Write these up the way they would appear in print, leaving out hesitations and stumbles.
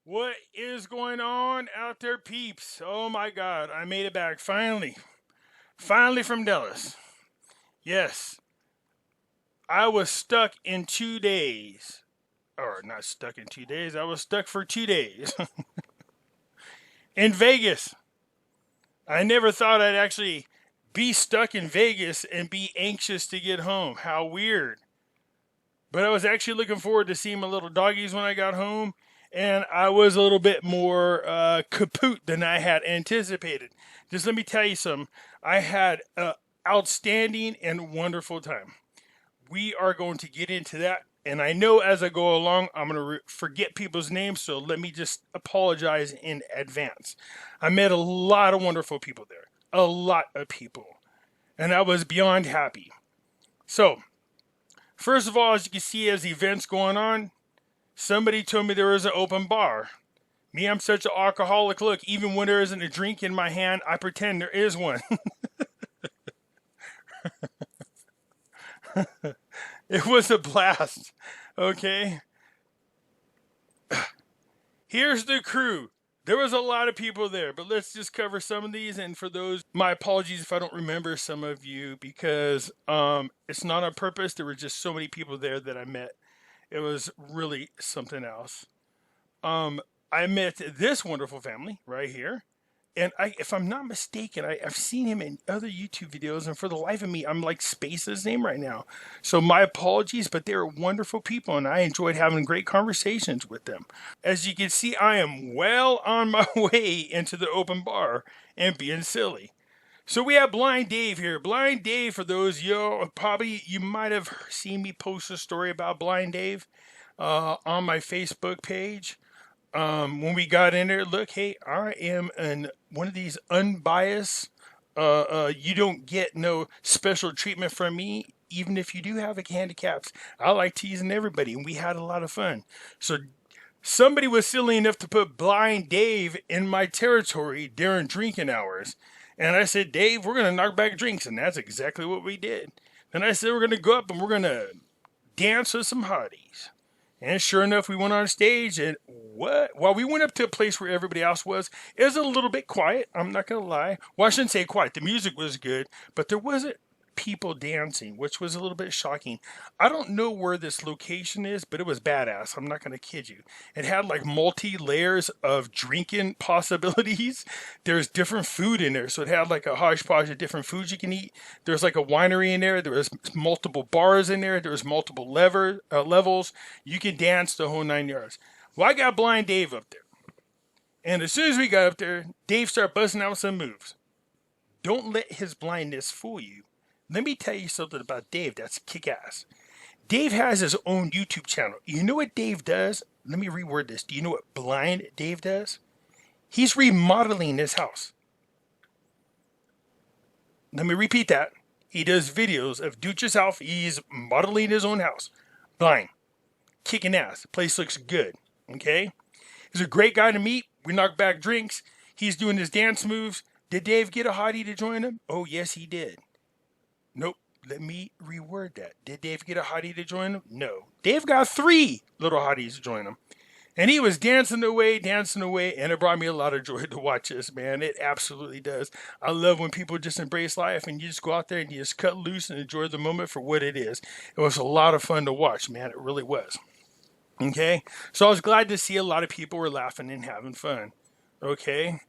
What is going on out there, peeps? Oh my God, I made it back finally. Finally from Dallas. Yes, I was stuck in 2 days. Or not stuck in 2 days, I was stuck for 2 days in Vegas. I never thought I'd actually be stuck in Vegas and be anxious to get home. How weird. But I was actually looking forward to seeing my little doggies when I got home, and I was a little bit more kaput than I had anticipated. Just let me tell you something. I had an outstanding and wonderful time. We are going to get into that, and I know as I go along, I'm going to forget people's names, so let me just apologize in advance. I met a lot of wonderful people there, a lot of people, and I was beyond happy. So, first of all, as you can see, as the event's going on, somebody told me there was an open bar. Me, I'm such an alcoholic. Look, even when there isn't a drink in my hand, I pretend there is one. It was a blast. Okay. Here's the crew. There was a lot of people there, but let's just cover some of these. And for those, my apologies if I don't remember some of you, because it's not on purpose. There were just so many people there that I met. It was really something else. I met this wonderful family right here. And if I'm not mistaken, I've seen him in other YouTube videos, and for the life of me, I'm like spacing his name right now. So my apologies, but they're wonderful people, and I enjoyed having great conversations with them. As you can see, I am well on my way into the open bar and being silly. So we have Blind Dave here. Blind Dave, for those probably you might have seen me post a story about Blind Dave on my Facebook page. When we got in there, look, hey, I am one of these unbiased. You don't get no special treatment from me, even if you do have handicaps. I like teasing everybody, and we had a lot of fun. So somebody was silly enough to put Blind Dave in my territory during drinking hours. And I said, Dave, we're going to knock back drinks. And that's exactly what we did. Then I said, we're going to go up and we're going to dance with some hotties. And sure enough, we went on stage, and while we went up to a place where everybody else was, it was a little bit quiet. I'm not going to lie. Well, I shouldn't say quiet. The music was good, but there wasn't people dancing, which was a little bit shocking. I don't know where this location is, but it was badass. I'm not going to kid you. It had like multi-layers of drinking possibilities. There's different food in there, so it had like a hodgepodge of different foods you can eat. There's like a winery in there. There was multiple bars in there. There was multiple levels. You can dance the whole 9 yards. Well, I got Blind Dave up there. And as soon as we got up there, Dave started busting out some moves. Don't let his blindness fool you. Let me tell you something about Dave that's kick-ass. Dave has his own YouTube channel. You know what Dave does? Let me reword this. Do you know what Blind Dave does? He's remodeling his house. Let me repeat that. He does videos of do it yourself. He's modeling his own house. Blind. Kicking ass. Place looks good. Okay? He's a great guy to meet. We knock back drinks. He's doing his dance moves. Did Dave get a hottie to join him? Oh, yes, he did. Nope. Let me reword that. Did Dave get a hottie to join him? No. Dave got 3 little hotties to join him. And he was dancing away, and it brought me a lot of joy to watch this, man. It absolutely does. I love when people just embrace life and you just go out there and you just cut loose and enjoy the moment for what it is. It was a lot of fun to watch, man. It really was. Okay? So I was glad to see a lot of people were laughing and having fun. Okay?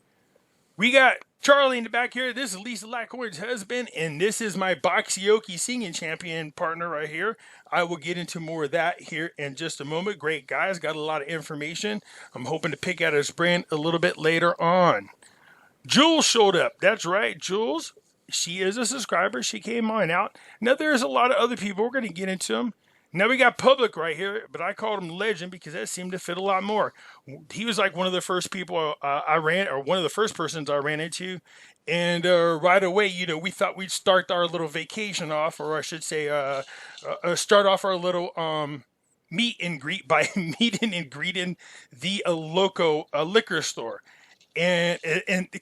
We got Charlie in the back here. This is Lisa Lackhorn's husband, and this is my Boxioki singing champion partner right here. I will get into more of that here in just a moment. Great guys, got a lot of information. I'm hoping to pick out his brand a little bit later on. Jules showed up. That's right, Jules. She is a subscriber. She came on out. Now, there's a lot of other people. We're going to get into them. Now we got Public right here, but I called him Legend because that seemed to fit a lot more. He was like one of the first people one of the first persons I ran into. And right away, we thought we'd start our little vacation off, or I should say, start off our little meet and greet by meeting and greeting the local liquor store. And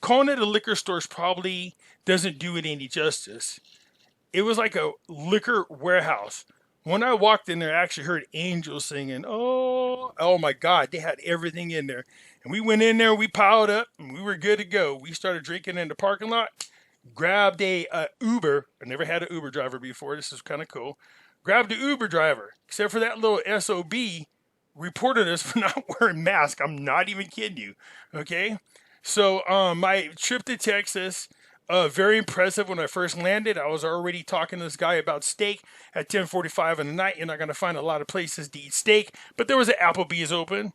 calling it a liquor store probably doesn't do it any justice. It was like a liquor warehouse. When I walked in there, I actually heard angels singing. Oh my God, they had everything in there. And we went in there, we piled up, and we were good to go. We started drinking in the parking lot, grabbed a Uber. I never had an Uber driver before. This is kind of cool. Grabbed the Uber driver, except for that little SOB, reported us for not wearing masks. I'm not even kidding you. Okay? So my trip to Texas, very impressive. When I first landed, I was already talking to this guy about steak at 10:45 in the night. You're not going to find a lot of places to eat steak, but there was an Applebee's open.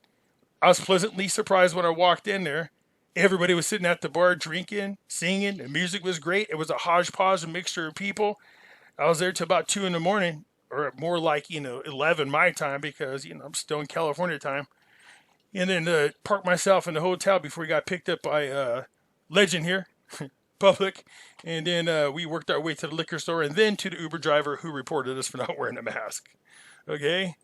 I was pleasantly surprised when I walked in there. Everybody was sitting at the bar drinking, singing. The music was great. It was a hodgepodge, a mixture of people. I was there till about 2 in the morning, or more like, 11 my time, because, I'm still in California time. And then parked myself in the hotel before we got picked up by Legend here, Public. And then we worked our way to the liquor store and then to the Uber driver who reported us for not wearing a mask. Okay?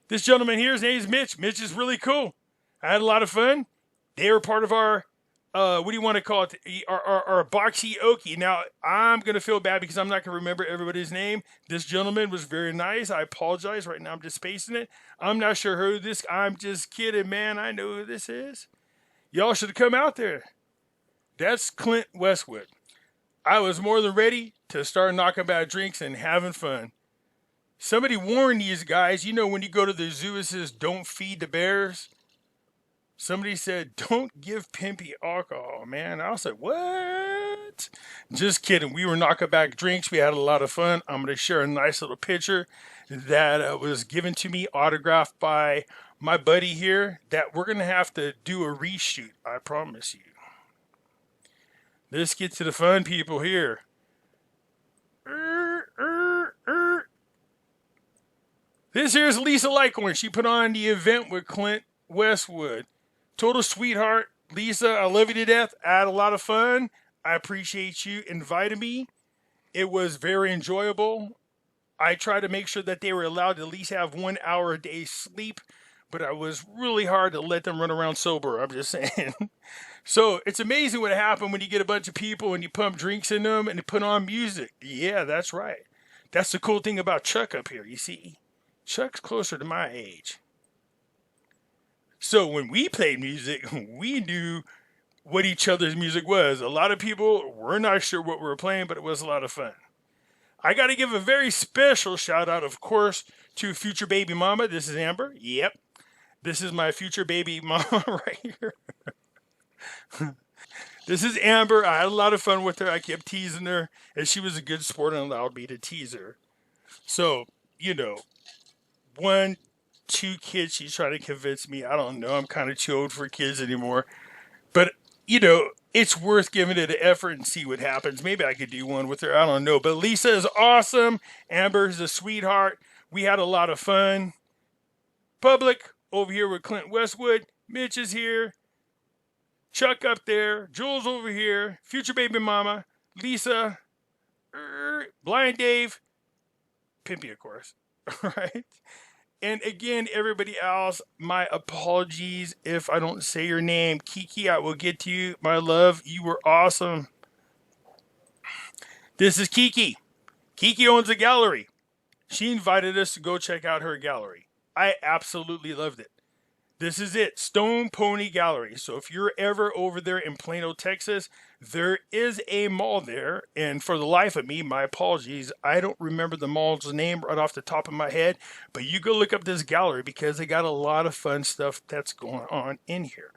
This gentleman here, his name is Mitch. Mitch is really cool. I had a lot of fun. They were part of our, what do you want to call it? Our boxy okie. Now, I'm going to feel bad because I'm not going to remember everybody's name. This gentleman was very nice. I apologize. Right now, I'm just spacing it. I'm not sure who this, I'm just kidding, man. I know who this is. Y'all should have come out there. That's Clint Westwood. I was more than ready to start knocking back drinks and having fun. Somebody warned these guys, when you go to the zoo, it says, don't feed the bears. Somebody said, don't give Pimpy alcohol, man. I was like, what? Just kidding. We were knocking back drinks. We had a lot of fun. I'm going to share a nice little picture that was given to me, autographed by my buddy here, that we're going to have to do a reshoot. I promise you. Let's get to the fun people here. This here's Lisa Lighthorn. She put on the event with Clint Westwood. Total sweetheart. Lisa, I love you to death. I had a lot of fun. I appreciate you inviting me. It was very enjoyable. I tried to make sure that they were allowed to at least have 1 hour a day sleep, but I was really hard to let them run around sober. I'm just saying. So it's amazing what happened when you get a bunch of people and you pump drinks in them and you put on music. Yeah, that's right. That's the cool thing about Chuck up here, you see. Chuck's closer to my age. So when we played music, we knew what each other's music was. A lot of people were not sure what we were playing, but it was a lot of fun. I got to give a very special shout out, of course, to future baby mama. This is Amber. Yep. This is my future baby mama right here. This is Amber. I had a lot of fun with her. I kept teasing her, and she was a good sport and allowed me to tease her. So, 1, 2 kids, she's trying to convince me. I don't know. I'm kind of too old for kids anymore. But, it's worth giving it an effort and see what happens. Maybe I could do one with her. I don't know. But Lisa is awesome. Amber's a sweetheart. We had a lot of fun. Public over here with Clint Westwood. Mitch is here. Chuck up there. Jules over here. Future baby mama. Lisa. Blind Dave. Pimpy, of course. All right. And again, everybody else, my apologies if I don't say your name. Kiki, I will get to you. My love, you were awesome. This is Kiki. Kiki owns a gallery. She invited us to go check out her gallery. I absolutely loved it. This is it, Stone Pony Gallery. So if you're ever over there in Plano, Texas, there is a mall there. And for the life of me, my apologies, I don't remember the mall's name right off the top of my head. But you go look up this gallery because they got a lot of fun stuff that's going on in here.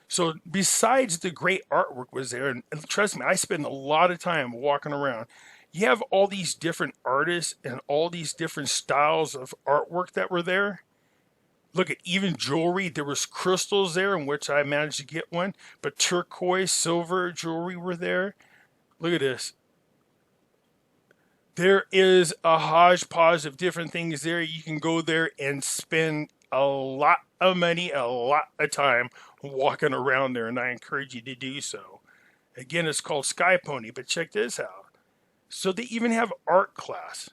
So besides the great artwork was there, and trust me, I spend a lot of time walking around. You have all these different artists and all these different styles of artwork that were there. Look at even jewelry. There was crystals there, in which I managed to get one. But turquoise, silver jewelry were there. Look at this. There is a hodgepodge of different things there. You can go there and spend a lot of money, a lot of time walking around there. And I encourage you to do so. Again, it's called Sky Pony. But check this out. So they even have art class.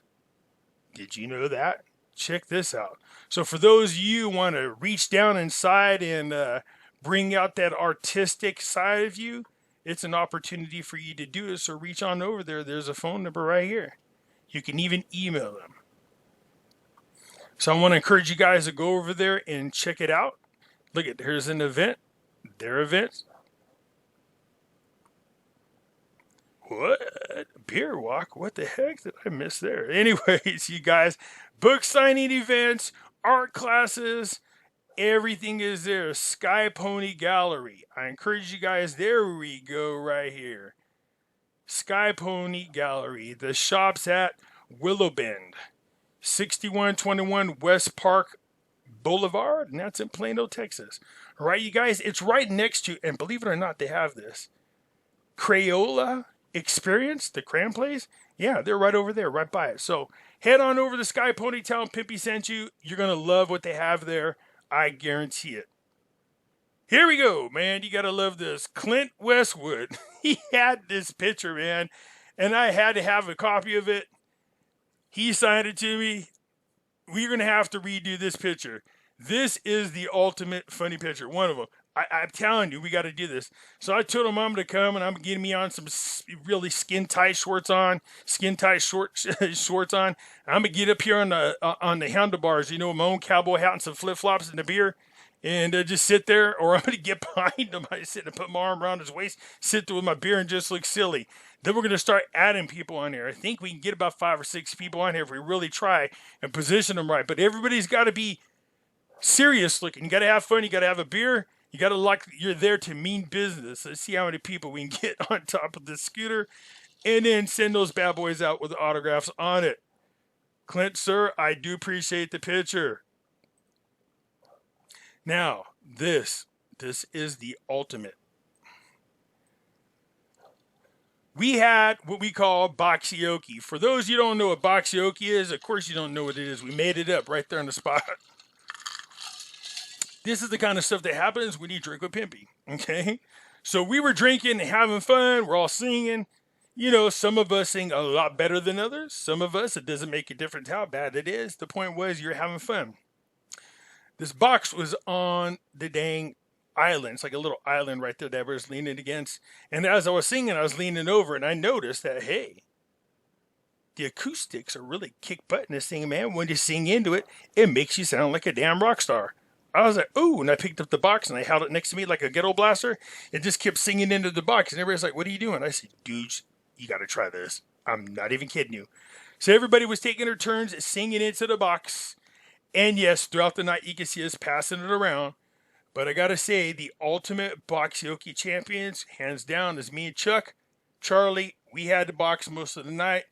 Did you know that? Check this out. So for those of you who want to reach down inside and bring out that artistic side of you, it's an opportunity for you to do it. So reach on over there. There's a phone number right here. You can even email them. So I want to encourage you guys to go over there and check it out. Look at, here's an event, their event. What? Beer walk? What the heck did I miss there? Anyways, you guys, book signing events, art classes, everything is there. Sky Pony Gallery. I encourage you guys, there we go right here. Sky Pony Gallery. The shop's at Willow Bend, 6121 West Park Boulevard, and that's in Plano, Texas. All right, you guys, it's right next to, and believe it or not, they have this Crayola Experience, the crayon place. Yeah, they're right over there, right by it. So head on over to Sky Pony Town. Pimpy sent you. You're going to love what they have there. I guarantee it. Here we go, man. You got to love this. Clint Westwood. He had this picture, man, and I had to have a copy of it. He signed it to me. We're going to have to redo this picture. This is the ultimate funny picture. One of them. I'm telling you, we got to do this. So I told him I'm going to come, and I'm getting me on some really skin-tight shorts on, shorts on. I'm going to get up here on the handlebars, you know, my own cowboy hat and some flip-flops and a beer, and just sit there, or I'm going to get behind him. I sit and put my arm around his waist, sit there with my beer and just look silly. Then we're going to start adding people on here. I think we can get about 5 or 6 people on here if we really try and position them right. But everybody's got to be serious looking. You got to have fun. You got to have a beer. You got to like you're there to mean business. Let's see how many people we can get on top of the scooter, and then send those bad boys out with the autographs on it. Clint, sir, I do appreciate the picture. Now, this is the ultimate. We had what we call boxioki. For those you don't know what boxioki is, of course you don't know what it is. We made it up right there on the spot. This is the kind of stuff that happens when you drink with Pimpy, okay? So we were drinking and having fun. We're all singing. You know, some of us sing a lot better than others. Some of us, it doesn't make a difference how bad it is. The point was you're having fun. This box was on the dang island. It's like a little island right there that I was leaning against. And as I was singing, I was leaning over, and I noticed that, hey, the acoustics are really kick butt in this thing, man. When you sing into it, it makes you sound like a damn rock star. I was like, ooh, and I picked up the box and I held it next to me like a ghetto blaster. It just kept singing into the box. And everybody's like, what are you doing? I said, dudes, you got to try this. I'm not even kidding you. So everybody was taking their turns singing into the box. And yes, throughout the night, you can see us passing it around. But I got to say, the ultimate boxioki champions, hands down, is me and Chuck. Charlie, we had the box most of the night.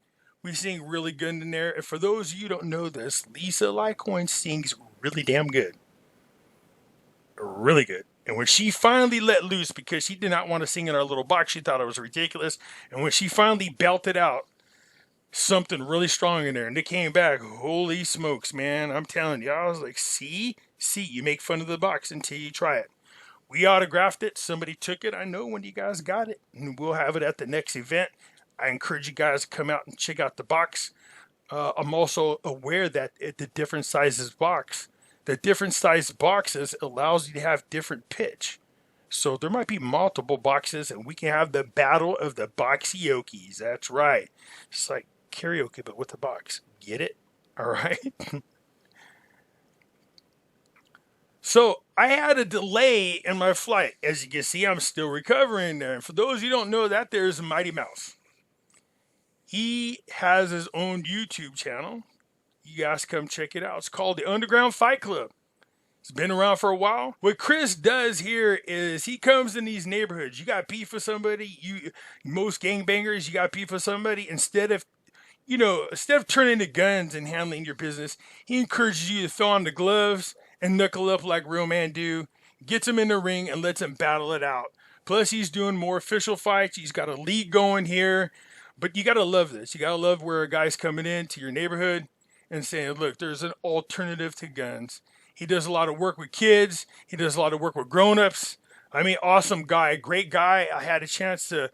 We sing really good in there. And for those of you who don't know this, Lisa Lycoin sings really damn good. Really good. And when she finally let loose, because she did not want to sing in our little box, she thought it was ridiculous. And when she finally belted out something really strong in there, and it came back, holy smokes, man. I'm telling you, I was like, see, you make fun of the box until you try it. We autographed it. Somebody took it. I know when you guys got it, and we'll have it at the next event. I encourage you guys to come out and check out the box. I'm also aware that at the different sizes box, the different size boxes allows you to have different pitch. So there might be multiple boxes, and we can have the battle of the boxiokis. That's right. It's like karaoke, but with a box. Get it? All right. So I had a delay in my flight. As you can see, I'm still recovering there. And for those who don't know that, there's Mighty Mouse. He has his own YouTube channel. You guys come check it out. It's called the Underground Fight Club. It's been around for a while. What Chris does here is he comes in these neighborhoods. You got beef with somebody. Most gangbangers, you got beef with somebody. Instead of turning to guns and handling your business, he encourages you to throw on the gloves and knuckle up like real men do. Gets them in the ring and lets them battle it out. Plus, he's doing more official fights. He's got a league going here. But you got to love this. You got to love where a guy's coming into your neighborhood and saying, look, there's an alternative to guns. He does a lot of work with kids. He does a lot of work with grown-ups. I mean, awesome guy, great guy. I had a chance to,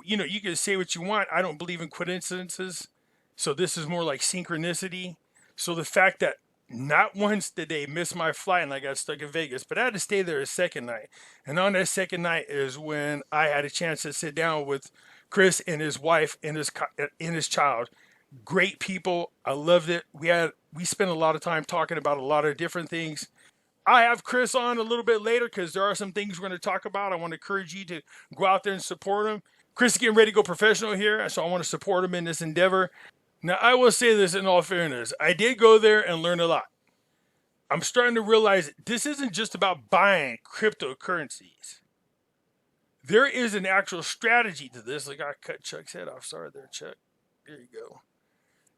you can say what you want. I don't believe in coincidences. So this is more like synchronicity. So the fact that not once did they miss my flight and I got stuck in Vegas, but I had to stay there a second night. And on that second night is when I had a chance to sit down with Chris and his wife and his child. Great people. I loved it. We spent a lot of time talking about a lot of different things. I have Chris on a little bit later because there are some things we're going to talk about. I want to encourage you to go out there and support him. Chris is getting ready to go professional here, so I want to support him in this endeavor. Now, I will say this in all fairness. I did go there and learn a lot. I'm starting to realize this isn't just about buying cryptocurrencies. There is an actual strategy to this. Like, I cut Chuck's head off. Sorry there, Chuck. There you go.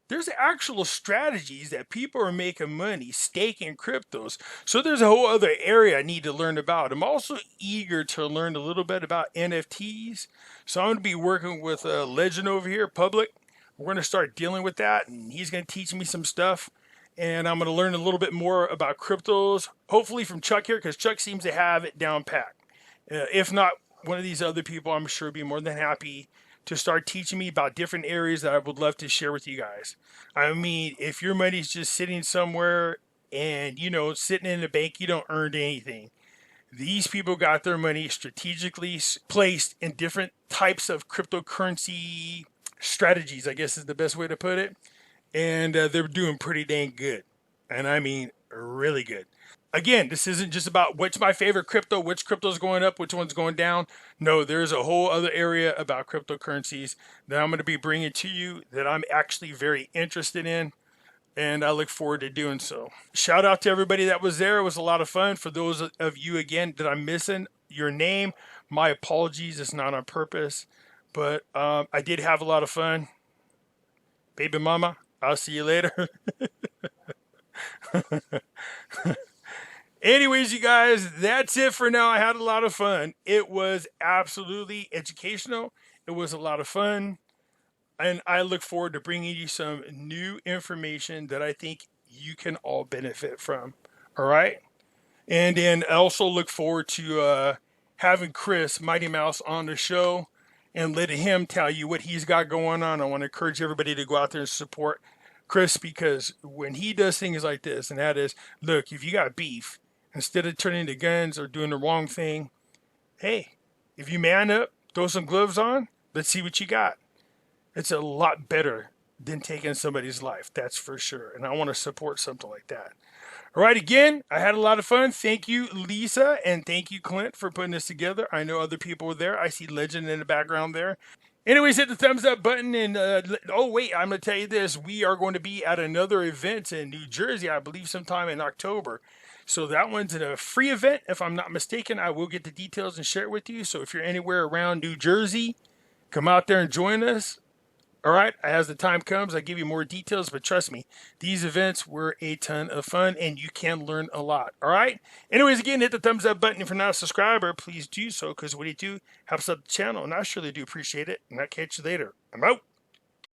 There's actual strategies that people are making money staking cryptos. So there's a whole other area I need to learn about. I'm also eager to learn a little bit about NFTs. So I'm going to be working with a legend over here, Public. We're going to start dealing with that, and he's going to teach me some stuff. And I'm going to learn a little bit more about cryptos, hopefully from Chuck here, because Chuck seems to have it down pat. If not, one of these other people, I'm sure, be more than happy to start teaching me about different areas that I would love to share with you guys. I mean, if your money's just sitting somewhere and, sitting in the bank, you don't earn anything. These people got their money strategically placed in different types of cryptocurrency strategies, I guess is the best way to put it. And they're doing pretty dang good. And I mean, really good. Again, this isn't just about what's my favorite crypto, which crypto's going up, which one's going down. No, there's a whole other area about cryptocurrencies that I'm going to be bringing to you that I'm actually very interested in, and I look forward to doing so. Shout out to everybody that was there. It was a lot of fun. For those of you, again, that I'm missing your name, my apologies. It's not on purpose, but I did have a lot of fun. Baby mama, I'll see you later. Anyways, you guys, that's it for now. I had a lot of fun. It was absolutely educational. It was a lot of fun. And I look forward to bringing you some new information that I think you can all benefit from. All right? And then I also look forward to having Chris, Mighty Mouse, on the show and letting him tell you what he's got going on. I want to encourage everybody to go out there and support Chris, because when he does things like this, and that is, look, if you got beef, instead of turning to guns or doing the wrong thing, hey, if you man up, throw some gloves on, let's see what you got. It's a lot better than taking somebody's life, that's for sure. And I want to support something like that. All right, again, I had a lot of fun. Thank you, Lisa, and thank you, Clint, for putting this together. I know other people were there. I see Legend in the background there. Anyways, hit the thumbs up button. And oh, wait, I'm going to tell you this. We are going to be at another event in New Jersey, I believe sometime in October. So that one's a free event, if I'm not mistaken. I will get the details and share it with you. So if you're anywhere around New Jersey, come out there and join us. All right, as the time comes, I'll give you more details, but trust me, these events were a ton of fun, and you can learn a lot. All right? Anyways, again, hit the thumbs up button. If you're not a subscriber, please do so, because what you do helps out the channel, and I surely do appreciate it, and I'll catch you later. I'm out.